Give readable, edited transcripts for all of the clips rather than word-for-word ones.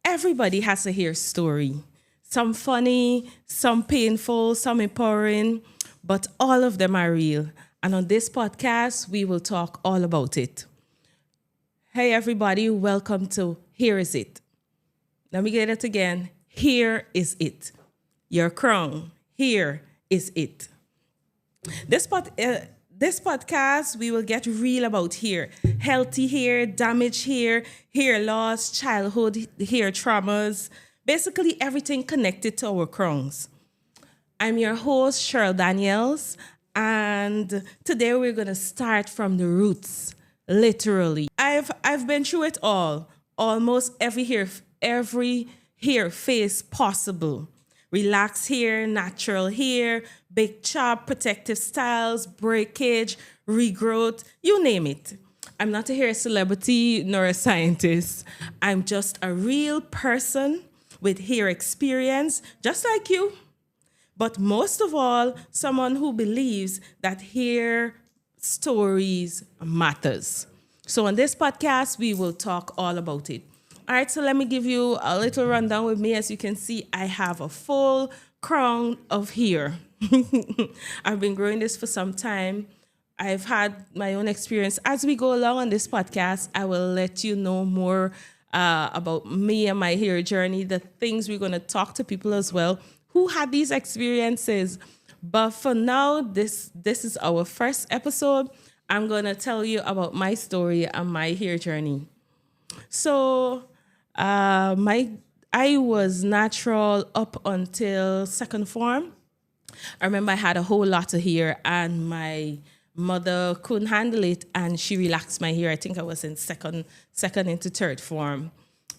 Everybody has a hair story. Some funny, some painful, some empowering, but all of them are real. And on this podcast, we will talk all about it. Hey, everybody, welcome to Here Is It. Let me get it again. Here is it. Your crown. Here is it. This podcast, we will get real about hair. Healthy hair, damaged hair loss, childhood hair traumas, basically everything connected to our crowns. I'm your host, Cheryl Daniels, and today we're going to start from the roots, literally. I've been through it all, almost every hair phase possible. Relaxed hair, natural hair, big chop, protective styles, breakage, regrowth, you name it. I'm not a hair celebrity nor a scientist. I'm just a real person with hair experience, just like you. But most of all, someone who believes that hair stories matters. So on this podcast, we will talk all about it. All right, so let me give you a little rundown with me. As you can see, I have a full crown of hair. I've been growing this for some time. I've had my own experience. As we go along on this podcast, I will let you know more about me and my hair journey, the things we're going to talk to people as well who had these experiences. But for now, this is our first episode. I'm going to tell you about my story and my hair journey. So, I was natural up until second form. I remember I had a whole lot of hair, and my mother couldn't handle it, and she relaxed my hair. I think I was in second into third form,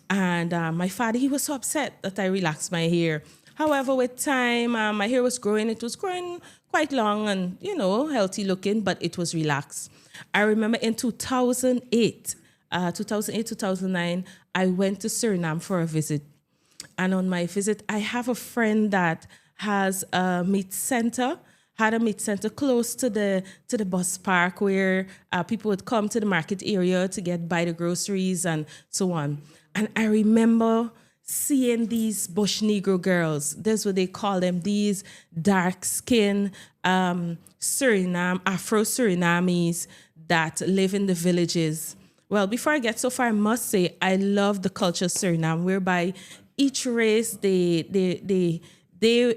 and my father, he was so upset that I relaxed my hair. However, with time, my hair was growing. It was growing quite long and healthy looking, but it was relaxed. I remember in 2008, 2009, I went to Suriname for a visit. And on my visit, I have a friend that has a meat center, had a meat center close to the bus park where people would come to the market area to buy the groceries and so on. And I remember seeing these Bush Negro girls. That's what they call them, these dark-skinned Suriname, Afro-Surinamese that live in the villages. Well, before I get so far, I must say I love the culture of Suriname, whereby each race they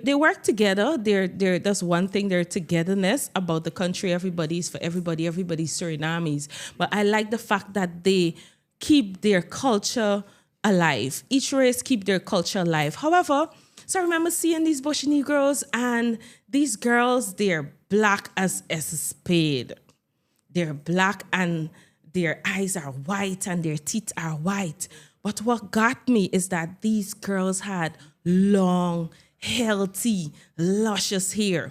work together. That's one thing, their togetherness about the country. Everybody's for everybody. Everybody's Surinamese. But I like the fact that they keep their culture alive. Each race keep their culture alive. However, so I remember seeing these Bush Negroes, and these girls, they're black as a spade. They're black and their eyes are white and their teeth are white. But what got me is that these girls had long, healthy, luscious hair.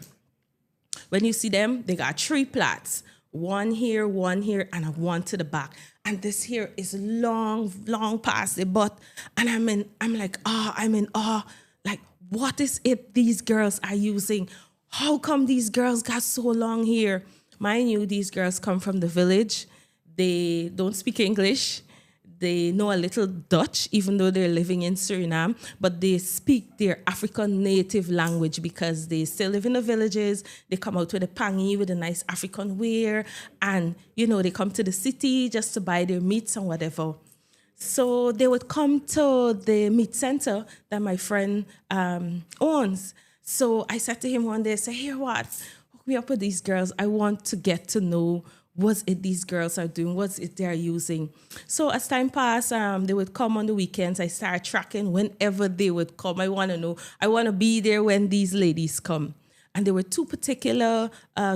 When you see them, they got three plaits. One here, and one to the back. And this hair is long past the butt. And I'm in awe. Like, what is it these girls are using? How come these girls got so long hair? Mind you, these girls come from the village. They don't speak English. They know a little Dutch, even though they're living in Suriname, but they speak their African native language because they still live in the villages. They come out with a pangy, with a nice African wear, and, they come to the city just to buy their meats and whatever. So they would come to the meat center that my friend owns. So I said to him one day, I said, "Here, what? Hook me up with these girls. I want to get to know what's it these girls are doing, what's it they're using." So as time passed, they would come on the weekends. I started tracking whenever they would come. I want to know. I want to be there when these ladies come. And there were two particular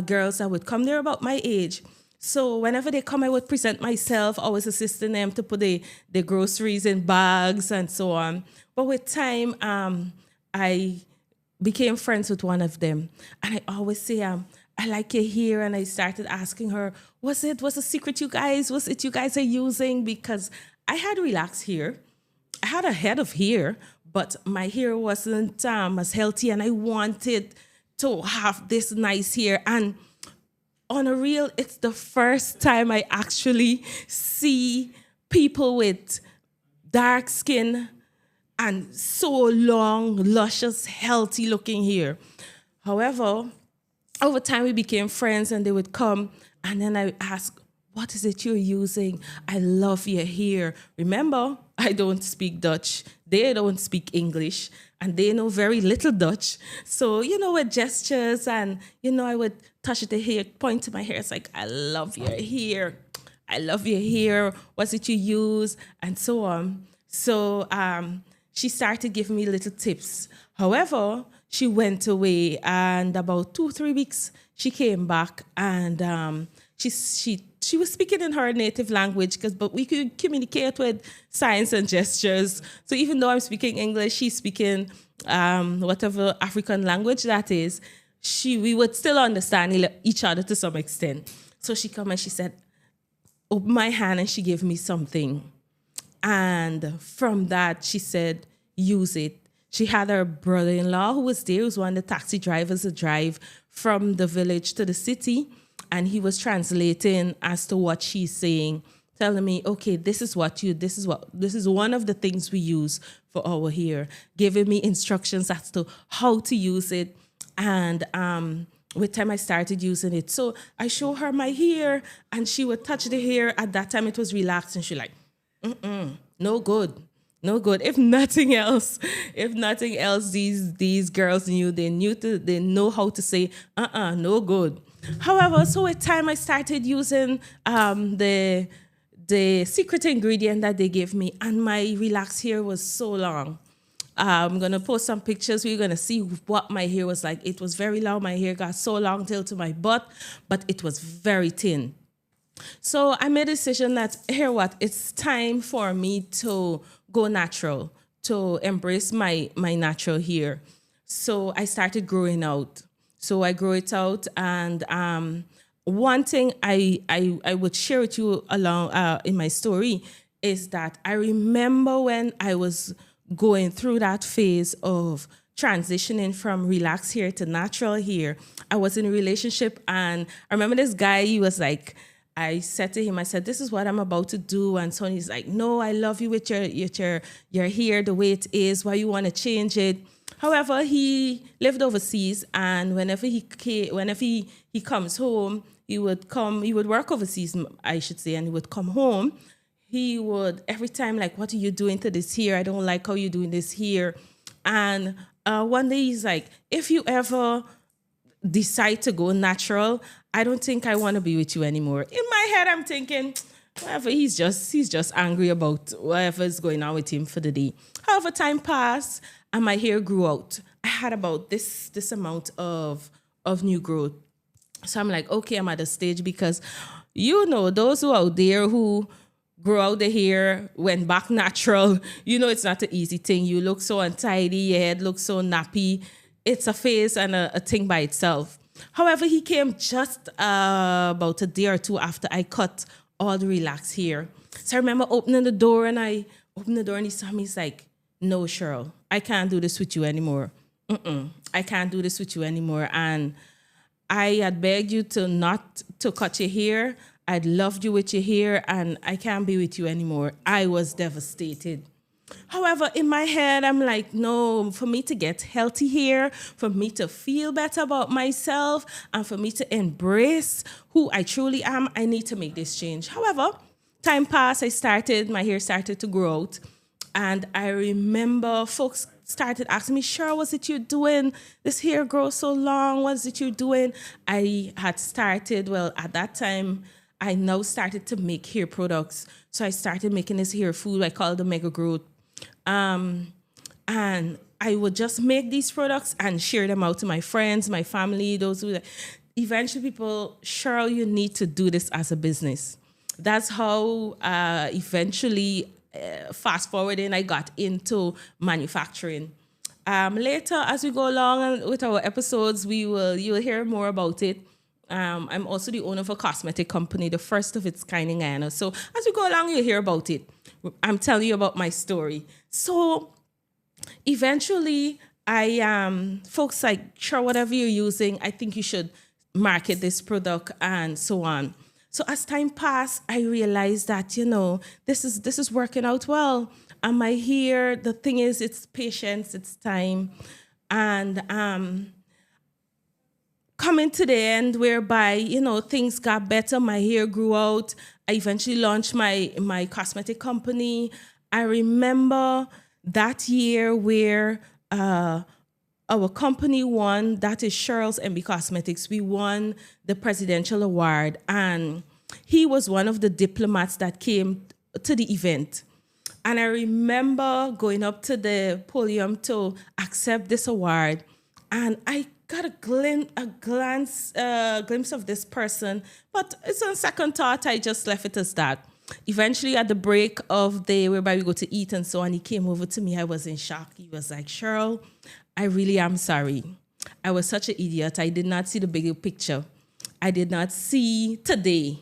girls that would come. They're about my age. So whenever they come, I would present myself, always assisting them to put the groceries in bags and so on. But with time, I became friends with one of them. And I always say, I like your hair. And I started asking her, what's a secret you guys are using? Because I had relaxed hair. I had a head of hair, but my hair wasn't as healthy, and I wanted to have this nice hair. And on a real, it's the first time I actually see people with dark skin, and so long, luscious, healthy looking hair. However, over time we became friends and they would come and then I ask, what is it you're using? I love your hair. Remember, I don't speak Dutch. They don't speak English and they know very little Dutch. So, with gestures and, I would touch the hair, point to my hair. It's like, I love your hair. I love your hair. What's it you use? And so on. So she started giving me little tips. However, she went away and about 2-3 weeks, she came back and she was speaking in her native language but we could communicate with signs and gestures. So even though I'm speaking English, she's speaking whatever African language that is, we would still understand each other to some extent. So she come and she said, open my hand, and she gave me something. And from that, she said, use it. She had her brother-in-law who was there, who was one of the taxi drivers that drive from the village to the city. And he was translating as to what she's saying, telling me, okay, this is one of the things we use for our hair, giving me instructions as to how to use it. And with time I started using it. So I show her my hair and she would touch the hair. At that time it was relaxed and she like, no good. No good. If nothing else, these girls they know how to say, no good. However, so with time I started using the secret ingredient that they gave me, and my relaxed hair was so long. I'm gonna post some pictures. We're gonna see what my hair was like. It was very long. My hair got so long till to my butt, but it was very thin. So I made a decision that, it's time for me to go natural, to embrace my natural hair. So I started growing out. So I grew it out, and one thing I would share with you along in my story is that I remember when I was going through that phase of transitioning from relaxed hair to natural hair. I was in a relationship, and I remember this guy, he was like, I said to him, I said, this is what I'm about to do. And so he's like, no, I love you with your hair the way it is. Why you want to change it? However, he lived overseas, and whenever he comes home, he would work overseas, I should say, and he would come home. He would, every time, like, what are you doing to this hair? I don't like how you're doing this hair. And one day he's like, if you ever decide to go natural, I don't think I want to be with you anymore. In my head, I'm thinking, whatever, he's just angry about whatever's going on with him for the day. However, time passed and my hair grew out. I had about this amount of new growth. So I'm like, okay, I'm at a stage because, those who are out there who grow out the hair, went back natural, it's not an easy thing. You look so untidy, your head looks so nappy. It's a phase and a thing by itself. However, he came just about a day or two after I cut all the relaxed hair. So I remember opening the door, and he saw me. He's like, no, Cheryl, I can't do this with you anymore. I can't do this with you anymore. And I had begged you to cut your hair. I'd loved you with your hair, and I can't be with you anymore. I was devastated. However, in my head, I'm like, no, for me to get healthy hair, for me to feel better about myself, and for me to embrace who I truly am, I need to make this change. However, time passed, my hair started to grow out. And I remember folks started asking me, Cheryl, what's it you're doing? This hair grows so long. What's it you're doing? I had started, at that time, I now started to make hair products. So I started making this hair food. I call it the Mega Growth. And I would just make these products and share them out to my friends, my family, those who... Eventually people, Cheryl, you need to do this as a business. That's how eventually, fast forwarding, I got into manufacturing. Later, as we go along with our episodes, you'll hear more about it. I'm also the owner of a cosmetic company, the first of its kind in Guyana. So as we go along, you'll hear about it. I'm telling you about my story. So eventually, folks like, sure, whatever you're using, I think you should market this product and so on. So as time passed, I realized that, this is working out well. am I here? The thing is, it's patience, it's time. And coming to the end whereby, things got better. My hair grew out. I eventually launched my cosmetic company. I remember that year where our company won, that is Cheryl's MB Cosmetics. We won the presidential award, and he was one of the diplomats that came to the event. And I remember going up to the podium to accept this award, and I got a glimpse of this person, but it's on second thought, I just left it as that. Eventually, at the break of the whereby we go to eat and so on, he came over to me. I was in shock. He was like, Cheryl, I really am sorry. I was such an idiot. I did not see the bigger picture. I did not see today.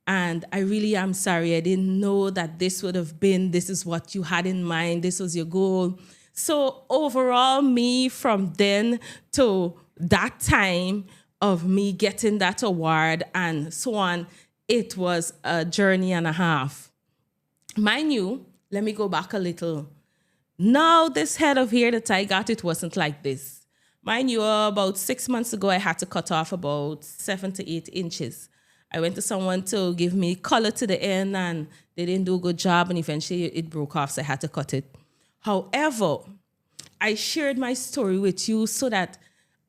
And I really am sorry. I didn't know that this is what you had in mind. This was your goal. So overall, me from then to that time of me getting that award and so on, it was a journey and a half. Mind you, let me go back a little. Now, this head of hair that I got, it wasn't like this. Mind you, about 6 months ago, I had to cut off about 7 to 8 inches. I went to someone to give me color to the end, and they didn't do a good job, and eventually it broke off, so I had to cut it. However, I shared my story with you so that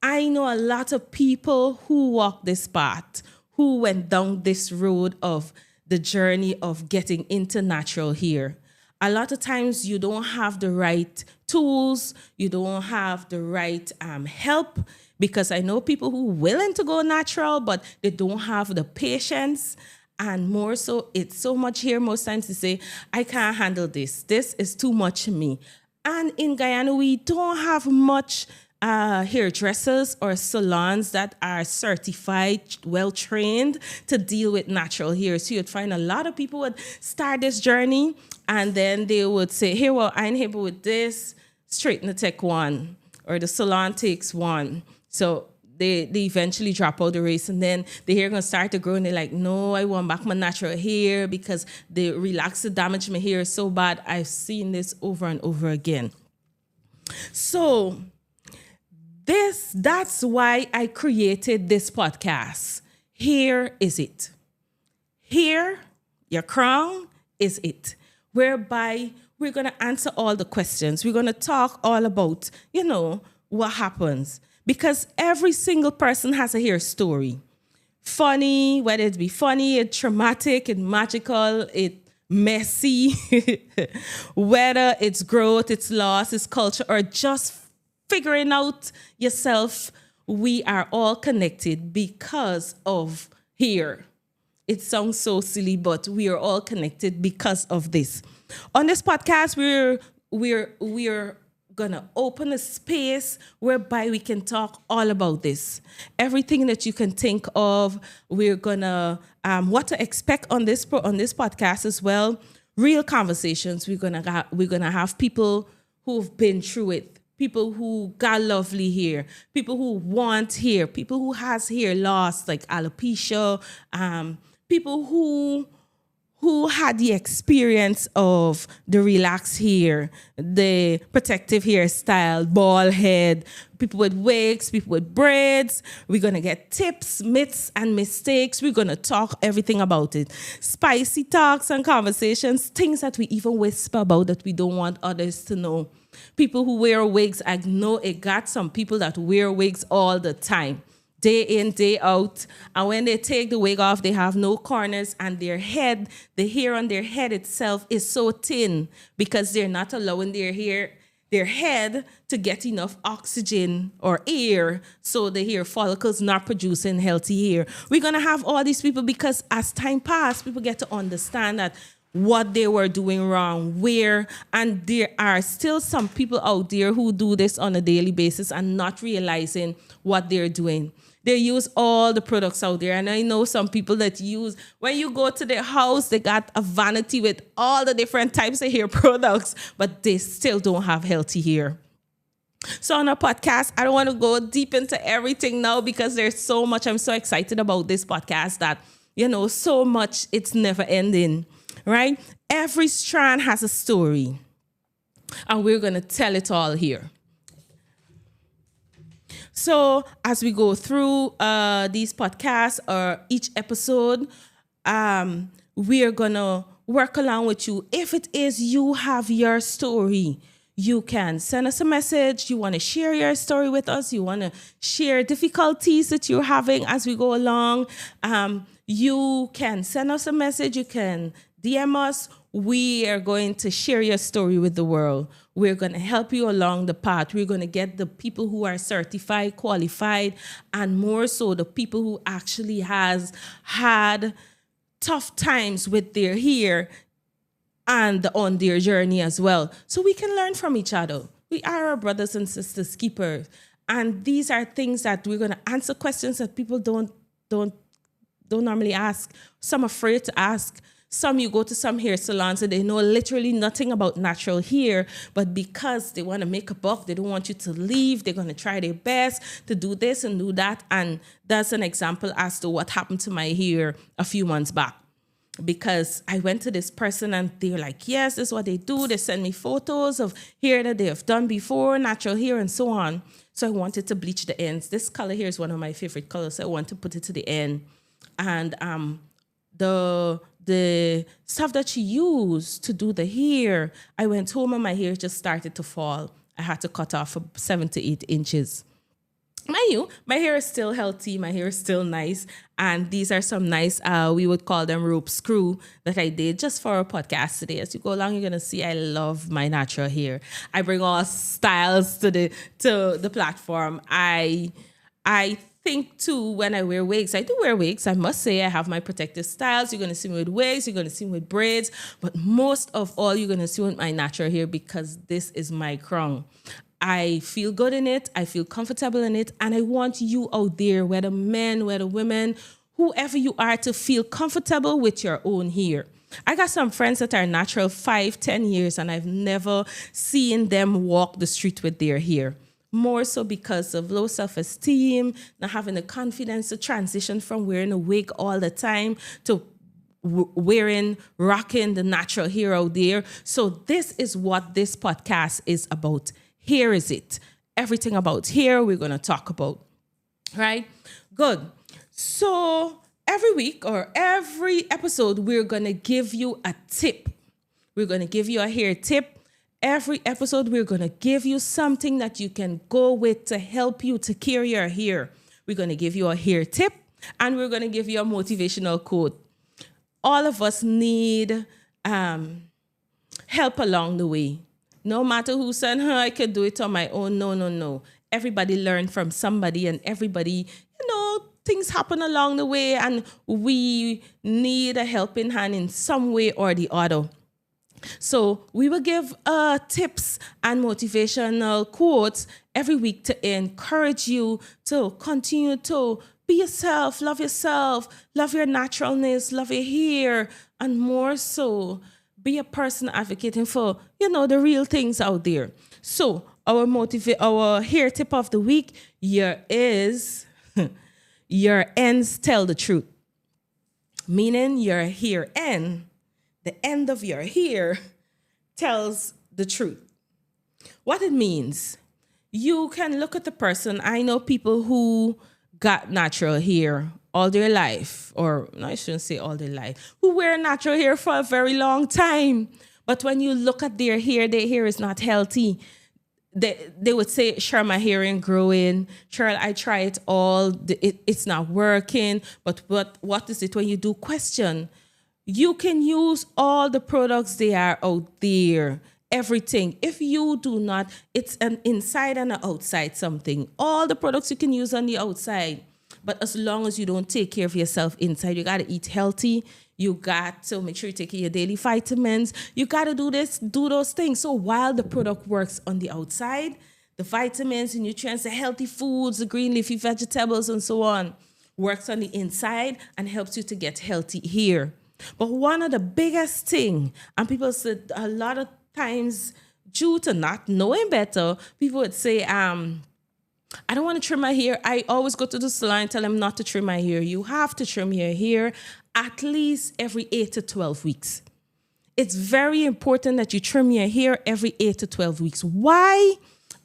I know a lot of people who walk this path, who went down this road of the journey of getting into natural hair. A lot of times you don't have the right tools, you don't have the right help, because I know people who are willing to go natural, but they don't have the patience. And more so, it's so much hair most times they say, I can't handle this. This is too much for me. And in Guyana, we don't have much hairdressers or salons that are certified, well-trained to deal with natural hair. So you'd find a lot of people would start this journey and then they would say, hey, well, I'm able with this, straightener take one, or the salon takes one. So they eventually drop out the race, and then the hair gonna start to grow, and they're like, no, I want back my natural hair because the relaxer damaged my hair so bad. I've seen this over and over again. So that's why I created this podcast. Here is it. Here, your crown is it. Whereby we're going to answer all the questions. We're going to talk all about, what happens. Because every single person has a hair story. Funny, whether it be funny, it's traumatic, it's magical, it's messy, whether it's growth, it's loss, it's culture, or just figuring out yourself, we are all connected because of hair. It sounds so silly, but we are all connected because of this. On this podcast, we're gonna open a space whereby we can talk all about this. Everything that you can think of, we're gonna what to expect on this podcast as well. Real conversations. We're gonna have people who've been through it. People who got lovely hair, people who want hair, people who has hair loss like alopecia, people who had the experience of the relaxed hair, the protective hairstyle, bald head, people with wigs, people with braids. We're going to get tips, myths, and mistakes. We're going to talk everything about it. Spicy talks and conversations, things that we even whisper about that we don't want others to know. People who wear wigs, I know it got some people that wear wigs all the time, day in, day out. And when they take the wig off, they have no corners, and their head, the hair on their head itself is so thin because they're not allowing their head to get enough oxygen or air, so the hair follicles not producing healthy hair. We're going to have all these people because as time passes, people get to understand that what they were doing wrong, and there are still some people out there who do this on a daily basis and not realizing what they're doing. They use all the products out there. And I know some people that use, when you go to their house, they got a vanity with all the different types of hair products, but they still don't have healthy hair. So on a podcast, I don't want to go deep into everything now because there's so much. I'm so excited about this podcast that, so much, it's never ending. Right? Every strand has a story. and we're going to tell it all here. So as we go through these podcasts or each episode, we are going to work along with you. If it is you have your story, you can send us a message. You want to share your story with us. You want to share difficulties that you're having as we go along. You can send us a message. You can DM us. We are going to share your story with the world. We're going to help you along the path. We're going to get the people who are certified, qualified, and more so the people who actually has had tough times with their hair and on their journey as well. So we can learn from each other. We are our brothers and sisters keepers. And these are things that we're going to answer questions that people don't normally ask. Some are afraid to ask. Some, you go to some hair salons and they know literally nothing about natural hair, but because they want to make a buck, they don't want you to leave. They're going to try their best to do this and do that. And that's an example as to what happened to my hair a few months back. Because I went to this person and they're like, yes, this is what they do. They send me photos of hair that they have done before, natural hair and so on. So I wanted to bleach the ends. This color here is one of my favorite colors. So I want to put it to the end. And the stuff that she used to do the hair, I went home and my hair just started to fall. I had to cut off 7 to 8 inches. Mind you, my hair is still healthy. My hair is still nice. And these are some nice, we would call them rope screw that I did just for a podcast today. As you go along, you're going to see I love my natural hair. I bring all styles to the platform. I think too, when I wear wigs, I do wear wigs. I must say I have my protective styles. You're going to see me with wigs. You're going to see me with braids. But most of all, you're going to see with my natural hair because this is my crown. I feel good in it. I feel comfortable in it. And I want you out there, whether men, whether women, whoever you are, to feel comfortable with your own hair. I got some friends that are natural 5-10 years, and I've never seen them walk the street with their hair. More so because of low self-esteem, not having the confidence to transition from wearing a wig all the time to rocking the natural hair out there. So this is what this podcast is about. Here is it. Everything about hair we're going to talk about. Right? Good. So every week or every episode, we're going to give you a tip. We're going to give you a hair tip. Every episode, we're going to give you something that you can go with to help you to care your hair. We're going to give you a hair tip, and we're going to give you a motivational quote. All of us need help along the way. No matter who said, I could do it on my own. No. Everybody learn from somebody, and everybody, things happen along the way, and we need a helping hand in some way or the other. So we will give tips and motivational quotes every week to encourage you to continue to be yourself, love your naturalness, love your hair, and more so, be a person advocating for, the real things out there. So our hair tip of the week here is your ends tell the truth. Meaning your hair end, the end of your hair tells the truth. What it means, you can look at the person. I know people who got natural hair all their life, or no, I shouldn't say all their life, who wear natural hair for a very long time. But when you look at their hair is not healthy. They would say, sure, my hair ain't growing. Sure, I try it all. It's not working. But what is it when you do question? You can use all the products they are out there. Everything. If you do not, it's an inside and an outside something. All the products you can use on the outside. But as long as you don't take care of yourself inside, you got to eat healthy. You got to make sure you take your daily vitamins. You got to do those things. So while the product works on the outside, the vitamins, the nutrients, the healthy foods, the green leafy vegetables, and so on, works on the inside and helps you to get healthy hair. But one of the biggest thing, and people said a lot of times, due to not knowing better, people would say, I don't want to trim my hair. I always go to the salon and tell them not to trim my hair. You have to trim your hair at least every 8 to 12 weeks. it's very important that you trim your hair every 8 to 12 weeks. Why?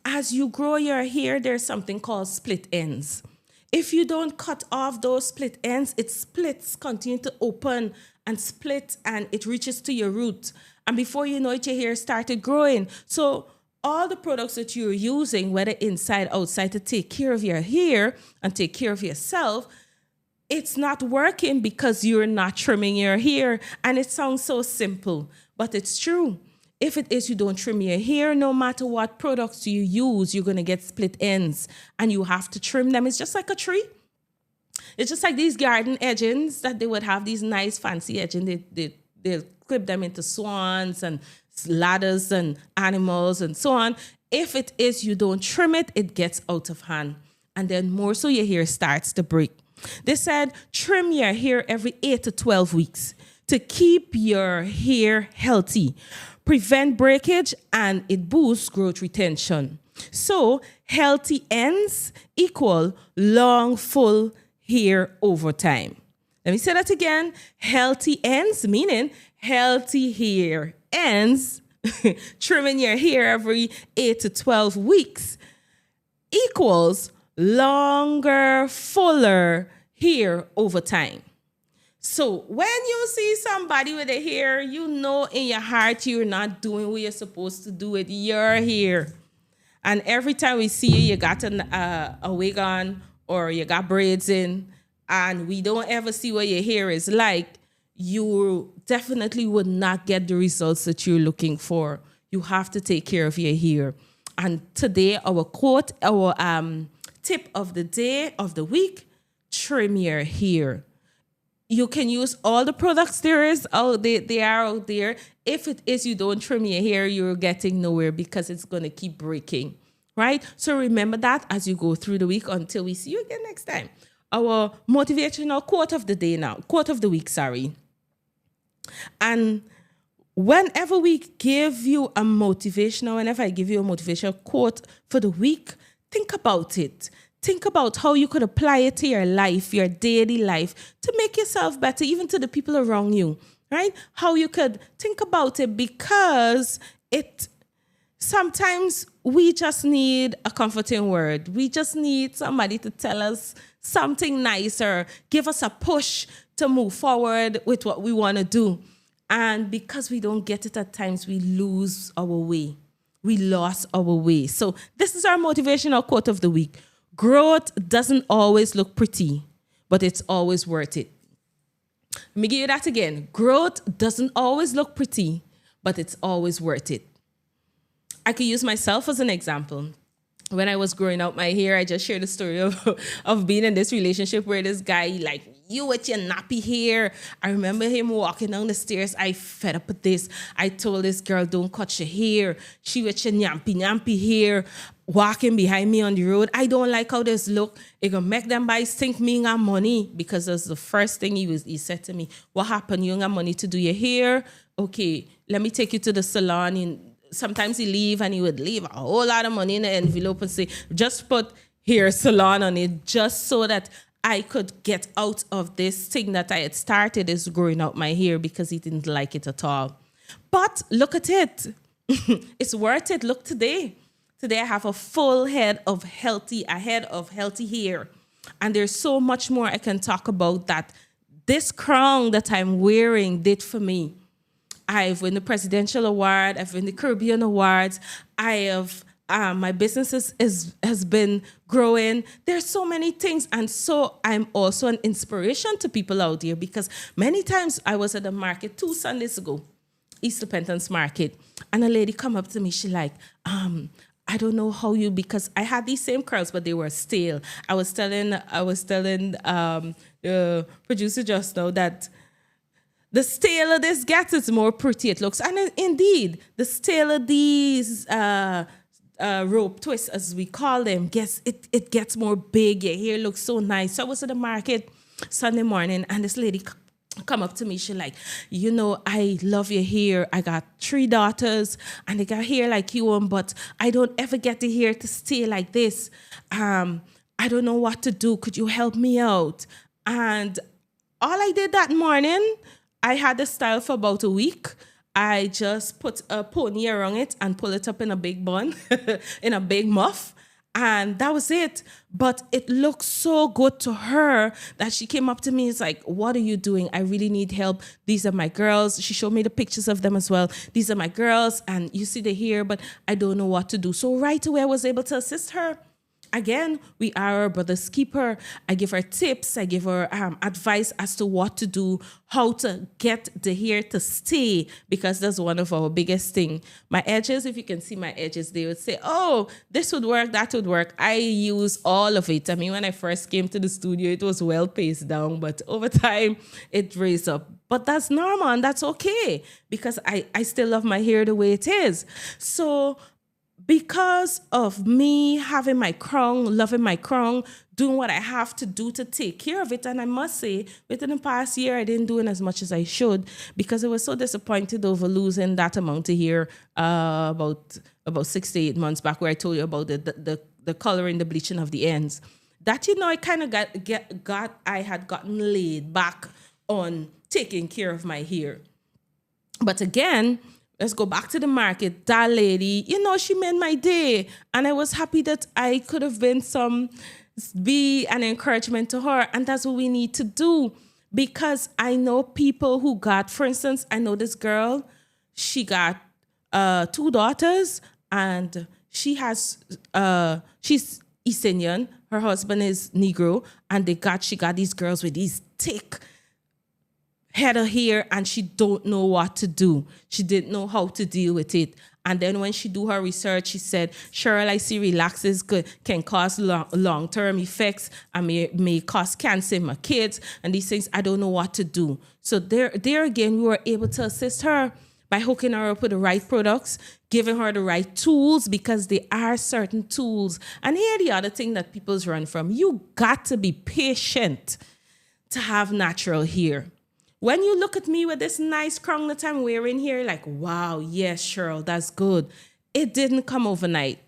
As you grow your hair, there's something called split ends. If you don't cut off those split ends, it splits, continue to open and split, and it reaches to your root. And before you know it, your hair started growing. So all the products that you're using, whether inside, outside, to take care of your hair and take care of yourself, it's not working because you're not trimming your hair. And it sounds so simple, but it's true. If it is you don't trim your hair, no matter what products you use, you're going to get split ends and you have to trim them. It's just like a tree. It's just like these garden edgings that they would have these nice fancy edgings. They'll clip them into swans and ladders and animals and so on. If it is you don't trim it, it gets out of hand. And then more so your hair starts to break. They said trim your hair every 8 to 12 weeks to keep your hair healthy, prevent breakage, and it boosts growth retention. So healthy ends equal long, full hair over time. Let me say that again. Healthy ends, meaning healthy hair ends, trimming your hair every 8 to 12 weeks equals longer, fuller hair over time. So when you see somebody with a hair, you know in your heart you're not doing what you're supposed to do with your hair. And every time we see you, you got a wig on or you got braids in, and we don't ever see what your hair is like, you definitely would not get the results that you're looking for. You have to take care of your hair. And today, our quote, our tip of the day, of the week, trim your hair. You can use all the products there are out there. If it is you don't trim your hair, you're getting nowhere because it's going to keep breaking, right? So remember that as you go through the week until we see you again next time. Our motivational quote of the day now, quote of the week, sorry. And whenever we give you a motivational, whenever I give you a motivational quote for the week, think about it. Think about how you could apply it to your life, your daily life, to make yourself better, even to the people around you, right? How you could think about it, because sometimes we just need a comforting word. We just need somebody to tell us something nice or give us a push to move forward with what we want to do. And because we don't get it at times, we lose our way. We lost our way. So this is our motivational quote of the week. Growth doesn't always look pretty, but it's always worth it. Let me give you that again. Growth doesn't always look pretty, but it's always worth it. I could use myself as an example. When I was growing out my hair, I just shared the story of being in this relationship where this guy, like, you with your nappy hair. I remember him walking down the stairs. I fed up with this. I told this girl, don't cut your hair. She with your nappy hair walking behind me on the road. I don't like how this look. It gonna make them boys think me got money, because that's the first thing he said to me. What happened? You got money to do your hair? Okay, let me take you to the salon. Sometimes he leave and he would leave a whole lot of money in the envelope and say, just put hair salon on it, just so that I could get out of this thing that I had started, is growing out my hair, because he didn't like it at all. But look at it. It's worth it. Look today. Today I have a full head of healthy hair. And there's so much more I can talk about that this crown that I'm wearing did for me. I've won the Presidential Award. I've won the Caribbean Awards. I have, my business has been growing. There's so many things. And so I'm also an inspiration to people out there, because many times I was at the market 2 Sundays ago, East Repentance Market, and a lady come up to me. She like, I don't know how you, because I had these same curls, but they were stale. I was telling the producer just now that the staler this gets, it's more pretty it looks. And indeed, the staler these rope twists, as we call them, it gets more big. Your hair looks so nice. So I was at the market Sunday morning, and this lady come up to me. She like, you know, I love your hair. I got 3 daughters, and they got hair like you, but I don't ever get the hair to stay like this. I don't know what to do. Could you help me out? And all I did that morning, I had the style for about a week, I just put a pony around it and pull it up in a big bun, in a big muff. And that was it. But it looked so good to her that she came up to me. It's like, what are you doing? I really need help. These are my girls. She showed me the pictures of them as well. These are my girls. And you see the hair, but I don't know what to do. So right away, I was able to assist her. Again, we are our brother's keeper. I give her tips. I give her advice as to what to do, how to get the hair to stay, because that's one of our biggest thing. My edges, if you can see my edges, they would say, oh, this would work, that would work. I use all of it. I mean, when I first came to the studio, it was well paced down, but over time, it raised up. But that's normal and that's okay because I still love my hair the way it is. So because of me having my crown, loving my crown, doing what I have to do to take care of it. And I must say, within the past year, I didn't do it as much as I should because I was so disappointed over losing that amount of hair about 6 to 8 months back, where I told you about the coloring, the bleaching of the ends. That, I kind of I had gotten laid back on taking care of my hair. But again, let's go back to the market. That lady, she made my day. And I was happy that I could have be an encouragement to her. And that's what we need to do. Because I know people who got, for instance, I know this girl, she got 2 daughters and she's East Indian. Her husband is Negro. And she got these girls with these thick head of hair and she don't know what to do. She didn't know how to deal with it. And then when she do her research, she said, Cheryl, I see relaxes can cause long-term effects and may cause cancer in my kids and these things. I don't know what to do. So there again, we were able to assist her by hooking her up with the right products, giving her the right tools, because there are certain tools. And here the other thing that people's run from, you got to be patient to have natural hair. When you look at me with this nice crown that I'm wearing here, like, wow, yes, Cheryl, that's good. It didn't come overnight.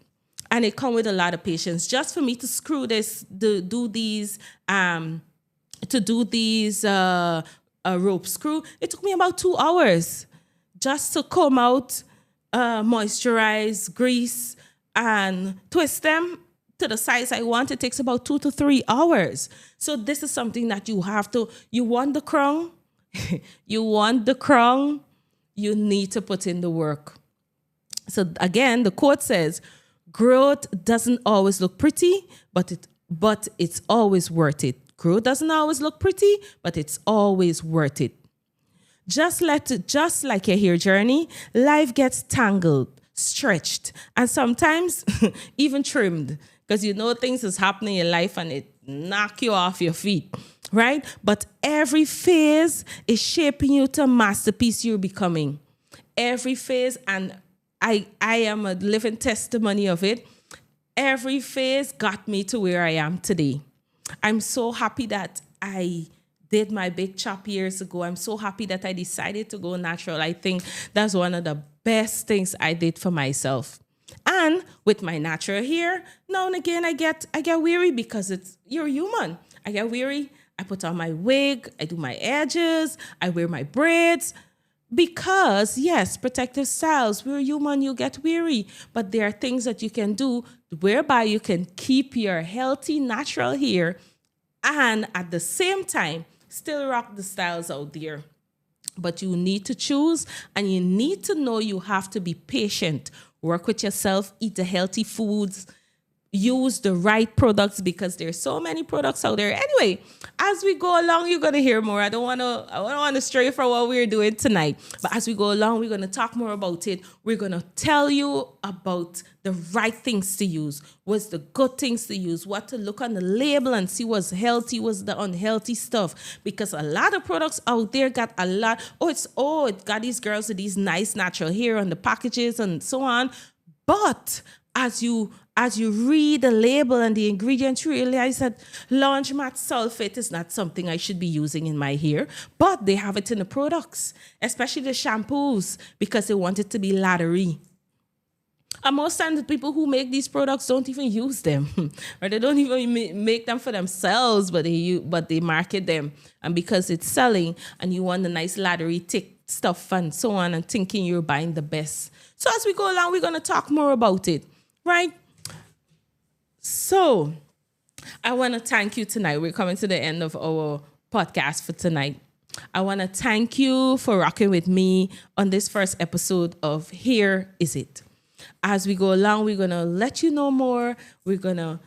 And it come with a lot of patience. Just for me to screw this, to do these rope screw, it took me about 2 hours just to comb out, moisturize, grease, and twist them to the size I want. It takes about 2 to 3 hours. So this is something that you want the crown, you need to put in the work. So again, the quote says, growth doesn't always look pretty, but it's always worth it. Growth doesn't always look pretty, but it's always worth it. Just like your hair journey, life gets tangled, stretched, and sometimes even trimmed, because things is happening in life and it knock you off your feet. Right? But every phase is shaping you to a masterpiece you're becoming. Every phase, and I am a living testimony of it. Every phase got me to where I am today. I'm so happy that I did my big chop years ago. I'm so happy that I decided to go natural. I think that's one of the best things I did for myself. And with my natural hair, now and again I get weary because you're human. I get weary. I put on my wig, I do my edges, I wear my braids. Because, yes, protective styles, we're human, you get weary. But there are things that you can do whereby you can keep your healthy, natural hair and at the same time, still rock the styles out there. But you need to choose and you need to know you have to be patient. Work with yourself, eat the healthy foods, use the right products because there's so many products out there. Anyway, as we go along, you're going to hear more. I don't want to stray from what we're doing tonight. But as we go along, we're going to talk more about it. We're going to tell you about the right things to use, what's the good things to use, what to look on the label and see what's healthy, what's the unhealthy stuff. Because a lot of products out there got a lot. It got these girls with these nice natural hair on the packages and so on. But as you read the label and the ingredients, you realize that laundromat sulfate is not something I should be using in my hair, but they have it in the products, especially the shampoos, because they want it to be laddery. And most times the people who make these products don't even use them, or they don't even make them for themselves, but they market them. And because it's selling and you want a nice laddery, thick stuff and so on and thinking you're buying the best. So as we go along, we're going to talk more about it, right? So I want to thank you tonight. We're coming to the end of our podcast for tonight. I want to thank you for rocking with me on this first episode of Here Is It. As we go along, we're going to let you know more. We're going to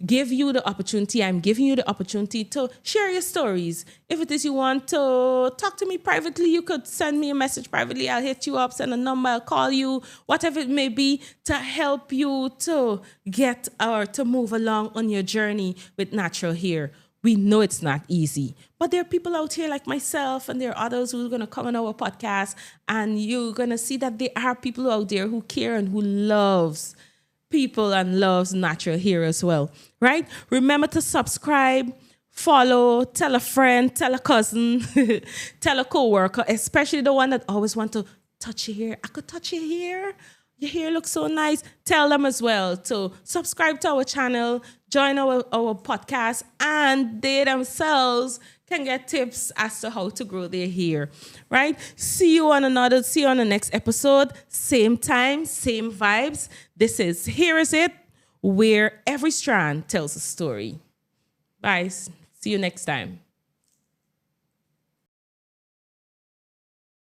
give you the opportunity. I'm giving you the opportunity to share your stories. If it is you want to talk to me privately, you could send me a message privately. I'll hit you up, send a number, I'll call you, whatever it may be, to help you to get or to move along on your journey with natural hair. We know it's not easy, but there are people out here like myself, and there are others who are going to come on our podcast, and you're going to see that there are people out there who care and who loves people and loves natural hair as well, right? Remember to subscribe, follow, tell a friend, tell a cousin, tell a coworker, especially the one that always want to touch your hair. I could touch your hair. Your hair looks so nice. Tell them as well to subscribe to our channel, join our podcast, and they themselves can get tips as to how to grow their hair, right? See you on the next episode. Same time, same vibes. This is Here Is It, where every strand tells a story. Bye. See you next time.